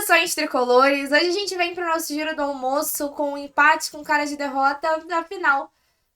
Saudações tricolores! Hoje a gente vem para o nosso giro do almoço com um empate com cara de derrota. Afinal,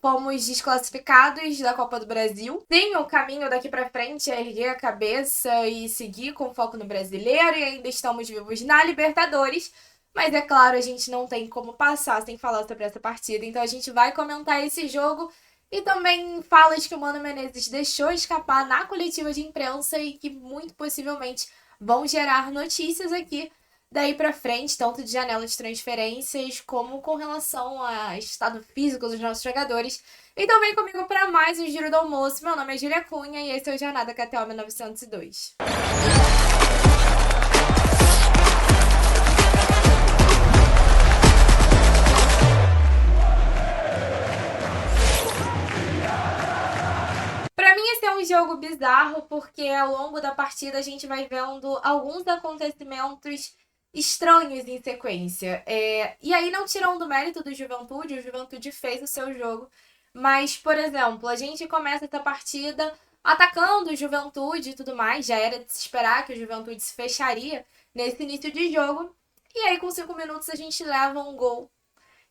fomos desclassificados da Copa do Brasil. Sim, o caminho daqui para frente é erguer a cabeça e seguir com foco no brasileiro, e ainda estamos vivos na Libertadores. Mas é claro, a gente não tem como passar sem falar sobre essa partida. Então a gente vai comentar esse jogo e também falas que o Mano Menezes deixou escapar na coletiva de imprensa e que muito possivelmente vão gerar notícias aqui daí pra frente, tanto de janela de transferências como com relação ao estado físico dos nossos jogadores. Então vem comigo para mais um Giro do Almoço. Meu nome é Júlia Cunha e esse é o Jornada KTO 1902. Pra mim esse é um jogo bizarro porque ao longo da partida a gente vai vendo alguns acontecimentos estranhos em sequência. E aí não tirando o mérito do Juventude, o Juventude fez o seu jogo. Mas, por exemplo, a gente começa essa partida atacando o Juventude e tudo mais. Já era de se esperar que o Juventude se fecharia nesse início de jogo. E aí com 5 minutos a gente leva um gol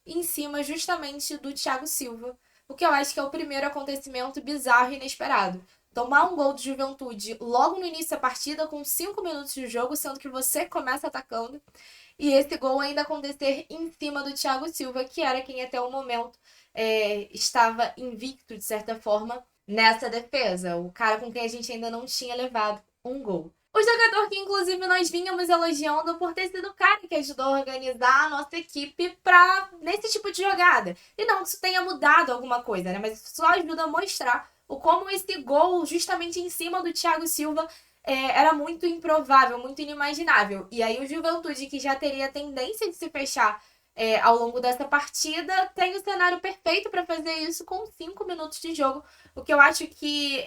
em cima justamente do Thiago Silva. O que eu acho que é o primeiro acontecimento bizarro e inesperado. Tomar um gol de Juventude logo no início da partida, com 5 minutos de jogo, sendo que você começa atacando. E esse gol ainda acontecer em cima do Thiago Silva, que era quem até o momento estava invicto, de certa forma, nessa defesa. O cara com quem a gente ainda não tinha levado um gol. O jogador que, inclusive, nós vínhamos elogiando por ter sido o cara que ajudou a organizar a nossa equipe nesse tipo de jogada. E não que isso tenha mudado alguma coisa, né? Mas isso só ajuda a mostrar o como esse gol, justamente em cima do Thiago Silva, era muito improvável, muito inimaginável. E aí o Juventude, que já teria a tendência de se fechar ao longo dessa partida, tem o cenário perfeito para fazer isso com 5 minutos de jogo. O que eu acho que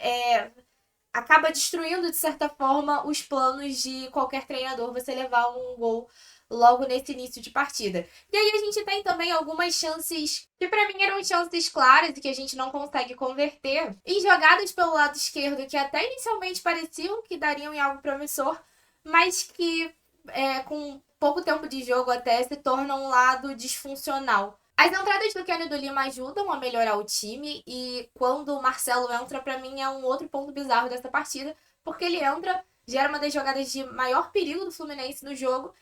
acaba destruindo, de certa forma, os planos de qualquer treinador você levar um gol logo nesse início de partida. E aí a gente tem também algumas chances que pra mim eram chances claras e que a gente não consegue converter em jogadas pelo lado esquerdo que até inicialmente pareciam que dariam em algo promissor, mas que com pouco tempo de jogo até se tornam um lado disfuncional. As entradas do Kenny e do Lima ajudam a melhorar o time, e quando o Marcelo entra, pra mim é um outro ponto bizarro dessa partida, porque ele entra, gera uma das jogadas de maior perigo do Fluminense no jogo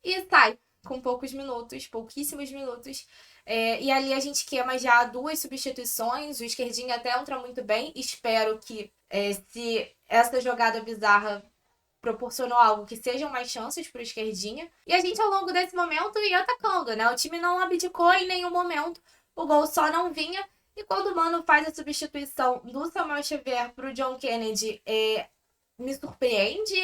e sai com pouquíssimos minutos. E ali a gente queima já 2 substituições, o esquerdinho até entra muito bem. Espero que se essa jogada bizarra proporcionou algo que sejam mais chances pro esquerdinha. E a gente, ao longo desse momento, ia atacando, né? O time não abdicou em nenhum momento, o gol só não vinha. E quando o Mano faz a substituição do Samuel Xavier pro John Kennedy, me surpreende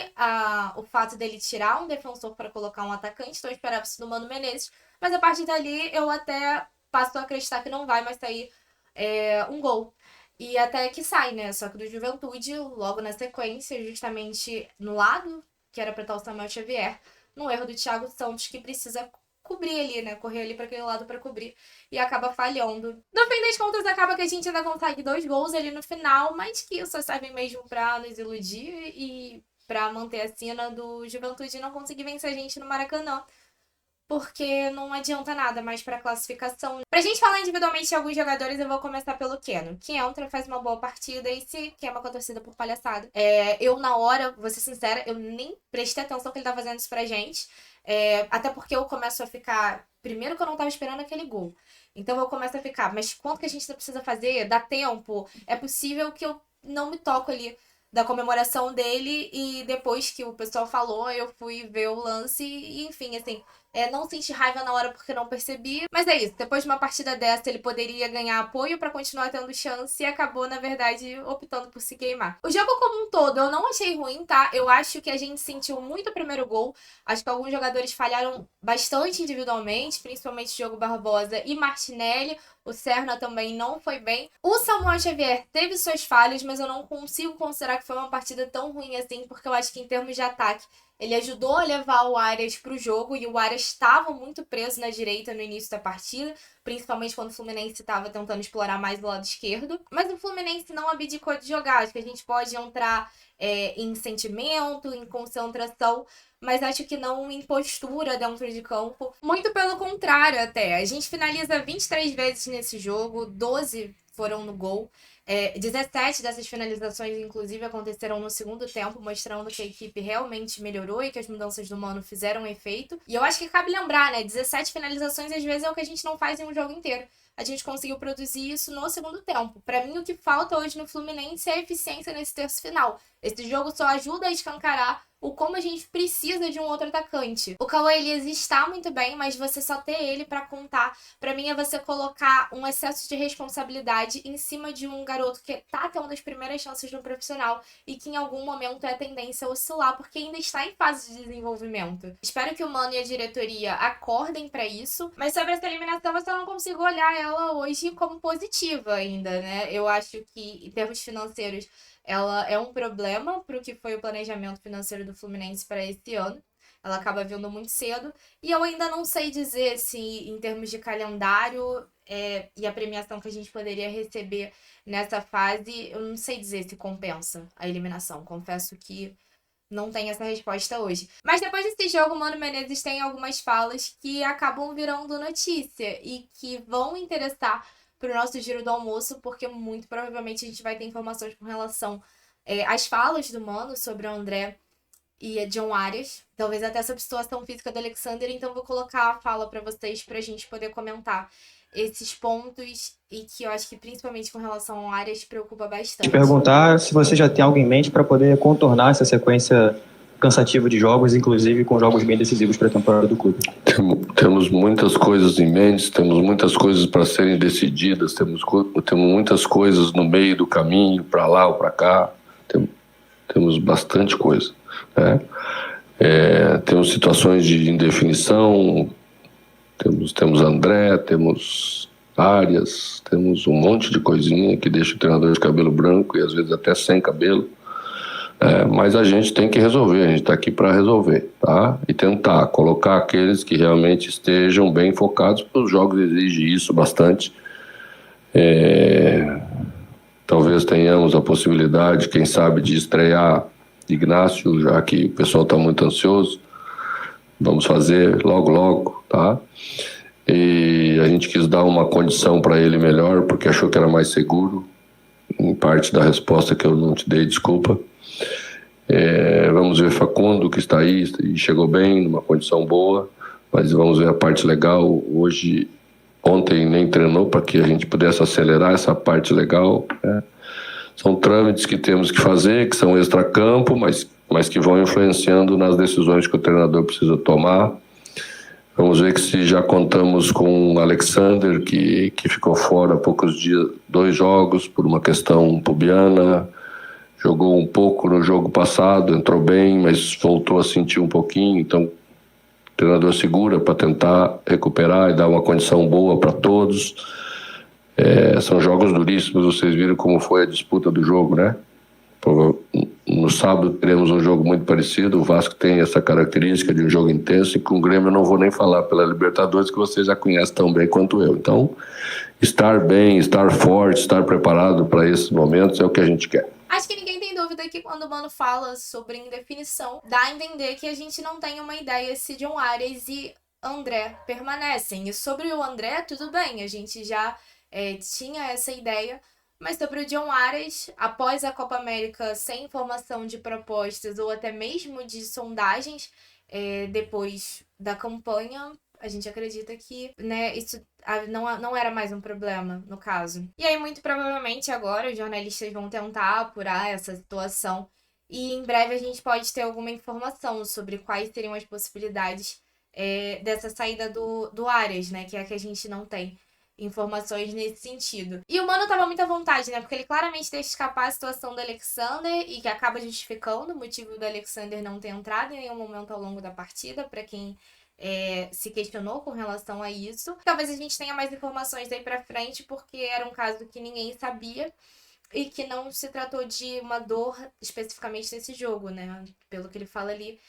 o fato dele tirar um defensor para colocar um atacante, então eu esperava isso do Mano Menezes. Mas a partir dali, eu até passo a acreditar que não vai mais sair um gol. E até que sai, né? Só que do Juventude, logo na sequência, justamente no lado, que era pra estar o Samuel Xavier, no erro do Thiago Santos, que precisa cobrir ali, né? Correr ali pra aquele lado pra cobrir. E acaba falhando. No fim das contas, acaba que a gente ainda consegue 2 gols ali no final, mas que só servem mesmo pra nos iludir e pra manter a cena do Juventude não conseguir vencer a gente no Maracanã. Porque não adianta nada mais pra classificação. Pra gente falar individualmente de alguns jogadores, eu vou começar pelo Keno, que entra, faz uma boa partida e se queima com a torcida por palhaçada. Eu, na hora, vou ser sincera, eu nem prestei atenção que ele tá fazendo isso pra gente. Até porque eu começo a ficar... Primeiro que eu não tava esperando aquele gol. Então eu começo a ficar, mas quanto que a gente precisa fazer? Dá tempo? É possível que eu não me toco ali da comemoração dele, e depois que o pessoal falou, eu fui ver o lance e, enfim, assim, não senti raiva na hora porque não percebi, mas é isso, depois de uma partida dessa ele poderia ganhar apoio pra continuar tendo chance e acabou, na verdade, optando por se queimar. O jogo como um todo eu não achei ruim, tá? Eu acho que a gente sentiu muito o primeiro gol, acho que alguns jogadores falharam bastante individualmente, principalmente Diogo Barbosa e Martinelli. O Serna também não foi bem. O Samuel Xavier teve suas falhas, mas eu não consigo considerar que foi uma partida tão ruim assim, porque eu acho que em termos de ataque Ele ajudou a levar o Arias pro jogo e o Arias estava muito preso na direita no início da partida, principalmente quando o Fluminense estava tentando explorar mais o lado esquerdo. Mas o Fluminense não abdicou de jogar. Acho que a gente pode entrar em sentimento, em concentração, mas acho que não em postura dentro de campo. Muito pelo contrário até. A gente finaliza 23 vezes nesse jogo, 12 foram no gol. 17 dessas finalizações, inclusive, aconteceram no segundo tempo, mostrando que a equipe realmente melhorou e que as mudanças do Mano fizeram efeito. E eu acho que cabe lembrar, né? 17 finalizações às vezes é o que a gente não faz em um jogo inteiro. A gente conseguiu produzir isso no segundo tempo. Para mim, o que falta hoje no Fluminense é eficiência nesse terço final. Esse jogo só ajuda a escancarar o como a gente precisa de um outro atacante. O Cauê Elias está muito bem, mas você só ter ele para contar, para mim é você colocar um excesso de responsabilidade em cima de um garoto que tá tendo as primeiras chances no profissional e que em algum momento é tendência a oscilar, porque ainda está em fase de desenvolvimento. Espero que o Mano e a diretoria acordem para isso, mas sobre essa eliminação eu só não consigo olhar ela hoje como positiva ainda, né? Eu acho que em termos financeiros ela é um problema para o que foi o planejamento financeiro do Fluminense para esse ano. Ela acaba vindo muito cedo. E eu ainda não sei dizer se, em termos de calendário e a premiação que a gente poderia receber nessa fase, eu não sei dizer se compensa a eliminação. Confesso que não tenho essa resposta hoje. Mas depois desse jogo, o Mano Menezes tem algumas falas que acabam virando notícia e que vão interessar para o nosso giro do almoço, porque muito provavelmente a gente vai ter informações com relação às falas do Mano sobre o André e a John Arias, talvez até sobre a situação física do Alexander, então vou colocar a fala para vocês para a gente poder comentar esses pontos e que eu acho que principalmente com relação ao Arias preocupa bastante. Perguntar se você já tem algo em mente para poder contornar essa sequência cansativa de jogos, inclusive com jogos bem decisivos para a temporada do clube. Temos muitas coisas em mente, temos muitas coisas para serem decididas, temos muitas coisas no meio do caminho, para lá ou para cá, temos bastante coisa, né? Temos situações de indefinição, temos André, temos Arias, temos um monte de coisinha que deixa o treinador de cabelo branco e às vezes até sem cabelo. Mas a gente tem que resolver, a gente está aqui para resolver, tá? E tentar colocar aqueles que realmente estejam bem focados, porque os jogos exigem isso bastante. Talvez tenhamos a possibilidade, quem sabe, de estrear Ignacio, já que o pessoal está muito ansioso. Vamos fazer logo, tá? E a gente quis dar uma condição para ele melhor, porque achou que era mais seguro. Em parte da resposta que eu não te dei, desculpa. Vamos ver Facundo, que está aí e chegou bem, numa condição boa, mas vamos ver a parte legal. Ontem nem treinou para que a gente pudesse acelerar essa parte legal, né? São trâmites que temos que fazer, que são extracampo, mas que vão influenciando nas decisões que o treinador precisa tomar. Vamos ver que se já contamos com o Alexander, que ficou fora há poucos dias, 2 jogos, por uma questão pubiana. Jogou um pouco no jogo passado, entrou bem, mas voltou a sentir um pouquinho. Então, o treinador segura para tentar recuperar e dar uma condição boa para todos. São jogos duríssimos, vocês viram como foi a disputa do jogo, né? No sábado teremos um jogo muito parecido. O Vasco tem essa característica de um jogo intenso, e com o Grêmio eu não vou nem falar pela Libertadores, que você já conhece tão bem quanto eu. Então, estar bem, estar forte, estar preparado para esses momentos é o que a gente quer. Acho que ninguém tem dúvida que quando o Mano fala sobre indefinição, dá a entender que a gente não tem uma ideia se John Arias e André permanecem. E sobre o André, tudo bem, a gente já tinha essa ideia, mas sobre o John Arias, após a Copa América, sem informação de propostas ou até mesmo de sondagens, depois da campanha, a gente acredita que, né, isso não era mais um problema, no caso. E aí, muito provavelmente, agora, os jornalistas vão tentar apurar essa situação e em breve a gente pode ter alguma informação sobre quais seriam as possibilidades dessa saída do Arias, né, que é a que a gente não tem informações nesse sentido. E o Mano tava muito à vontade, né? Porque ele claramente deixa escapar a situação do Alexander e que acaba justificando o motivo do Alexander não ter entrado em nenhum momento ao longo da partida, para quem se questionou com relação a isso. Talvez a gente tenha mais informações daí pra frente, porque era um caso que ninguém sabia e que não se tratou de uma dor especificamente nesse jogo, né? Pelo que ele fala ali,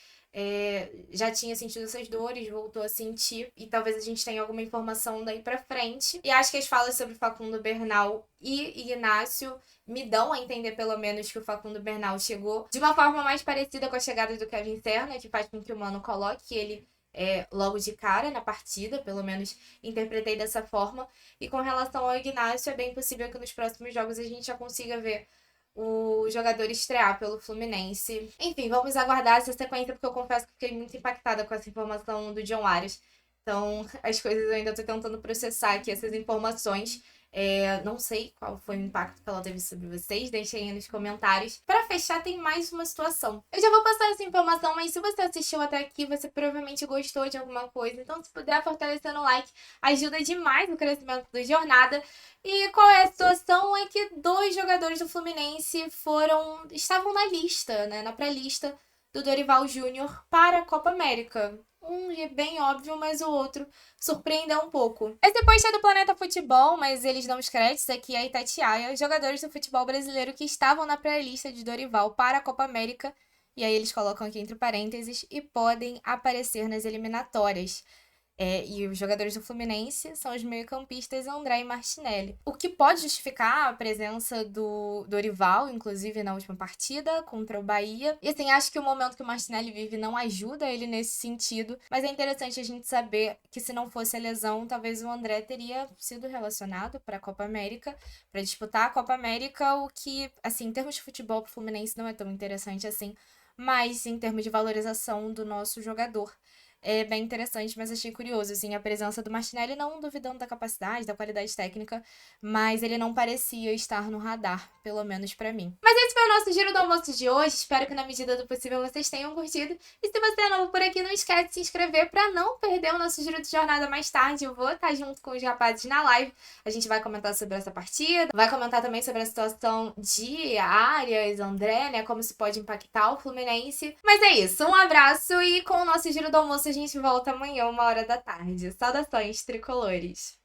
já tinha sentido essas dores, voltou a sentir, e talvez a gente tenha alguma informação daí pra frente. E acho que as falas sobre Facundo Bernal e Ignacio me dão a entender, pelo menos, que o Facundo Bernal chegou de uma forma mais parecida com a chegada do Kevin Serna, que faz com que o Mano coloque ele logo de cara na partida, pelo menos interpretei dessa forma. E com relação ao Ignacio, é bem possível que nos próximos jogos a gente já consiga ver o jogador estrear pelo Fluminense. Enfim, vamos aguardar essa sequência, porque eu confesso que fiquei muito impactada com essa informação do John Arias. Então, as coisas eu ainda tô tentando processar aqui, essas informações. Não sei qual foi o impacto que ela teve sobre vocês, deixem aí nos comentários. Para fechar, tem mais uma situação. Eu já vou passar essa informação, mas se você assistiu até aqui, você provavelmente gostou de alguma coisa. Então, se puder fortalecer no like, ajuda demais no crescimento do Jornada. E qual é a situação? É que 2 jogadores do Fluminense estavam na lista, né, na pré-lista do Dorival Júnior para a Copa América. Um é bem óbvio, mas o outro surpreendeu um pouco. Esse post é do Planeta Futebol, mas eles dão os créditos aqui a Itatiaia, jogadores do futebol brasileiro que estavam na pré-lista de Dorival para a Copa América, e aí eles colocam aqui entre parênteses, e podem aparecer nas eliminatórias. E os jogadores do Fluminense são os meio-campistas André e Martinelli. O que pode justificar a presença do Dorival, inclusive na última partida, contra o Bahia. E assim, acho que o momento que o Martinelli vive não ajuda ele nesse sentido. Mas é interessante a gente saber que se não fosse a lesão, talvez o André teria sido relacionado para a Copa América, para disputar a Copa América, o que, assim, em termos de futebol, para o Fluminense não é tão interessante assim, mas em termos de valorização do nosso jogador. É bem interessante, mas achei curioso, assim, a presença do Martinelli, não duvidando da capacidade, da qualidade técnica, mas ele não parecia estar no radar, pelo menos pra mim. Mas esse foi o nosso Giro do Almoço de hoje, espero que na medida do possível vocês tenham curtido, e se você é novo por aqui, não esquece de se inscrever pra não perder o nosso Giro de Jornada mais tarde. Eu vou estar junto com os rapazes na live, a gente vai comentar sobre essa partida, vai comentar também sobre a situação de Arias, André, né, como isso pode impactar o Fluminense. Mas é isso, um abraço, e com o nosso Giro do Almoço a gente volta amanhã, 1h da tarde. Saudações tricolores!